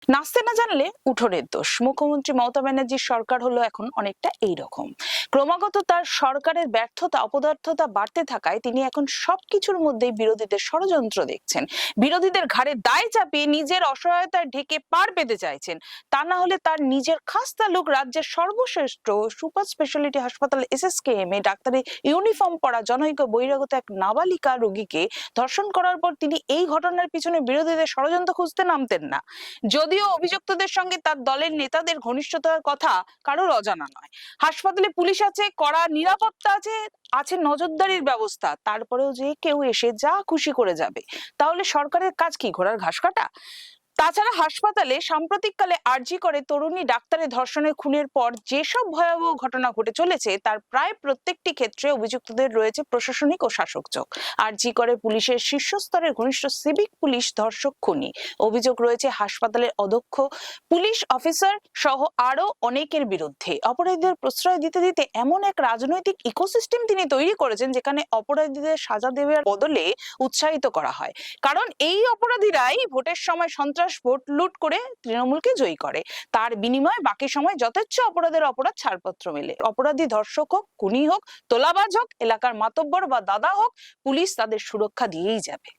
নাচতে না জানলে উঠোনের দোষ। মুখ্যমন্ত্রী মমতা ব্যানার্জির সরকার হলো এখন অনেকটা এইরকম। ক্রমাগত তার সরকারের ব্যর্থতা অপদার্থতা বাড়তে থাকায় তিনি এখন সবকিছুর মধ্যেই বিরোধীদের ষড়যন্ত্র দেখছেন। বিরোধীদের ঘাড়ে দায় চাপিয়ে নিজের অসহায়তায় ঢেকে পার পেতে চাইছেন। তা না হলে তার নিজের খাস তালুক রাজ্যের সর্বশ্রেষ্ঠ সুপার স্পেশালিটি হাসপাতাল এসএসকেএম এ ডাক্তারি ইউনিফর্ম পরা জনৈক বহিরাগত এক নাবালিকা রোগীকে ধর্ষণ করার পর তিনি এই ঘটনার পিছনে বিরোধীদের ষড়যন্ত্র খুঁজতে নামতেন না। যদিও অভিযুক্তদের সঙ্গে তার দলের নেতাদের ঘনিষ্ঠতার কথা কারোর অজানা নয়। হাসপাতালে পুলিশ আছে, কড়া নিরাপত্তা আছে, আছে নজরদারির ব্যবস্থা, তারপরেও যে কেউ এসে যা খুশি করে যাবে, তাহলে সরকারের কাজ কি ঘোড়ার ঘাস কাটা? তাছাড়া হাসপাতালে সাম্প্রতিককালে আরজি করে তরুণী ডাক্তারের ধর্ষণের খুনের পর যেসব ভয়াবহ ঘটনা ঘটে চলেছে তার প্রায় প্রত্যেকটি ক্ষেত্রে অভিযুক্তদের রয়েছে প্রশাসনিক ও শাসক চোখ। আরজি করে পুলিশের শীর্ষস্তরের ঘনিষ্ঠ সিভিক পুলিশ ধর্ষক খুনি। অভিযোগ রয়েছে হাসপাতালের অধ্যক্ষ, পুলিশ অফিসার সহ আরো অনেকের বিরুদ্ধে। অপরাধীদের প্রশ্রয় দিতে দিতে এমন এক রাজনৈতিক ইকোসিস্টেম তিনি তৈরি করেছেন যেখানে অপরাধীদের সাজা দেওয়ার বদলে উৎসাহিত করা হয়। কারণ এই অপরাধীরাই ভোটের সময় সন্ত্রাস ভোট লুট করে তৃণমূলকে জয়ী করে। তার বিনিময়ে বাকি সময় যথেচ্ছ অপরাধের অপরাধ ছাড়পত্র মেলে। অপরাধী ধর্ষক হোক, খুনি হোক, তোলাবাজ হোক, এলাকার মাতব্বর বা দাদা হোক, পুলিশ তাদের সুরক্ষা দিয়েই যাবে।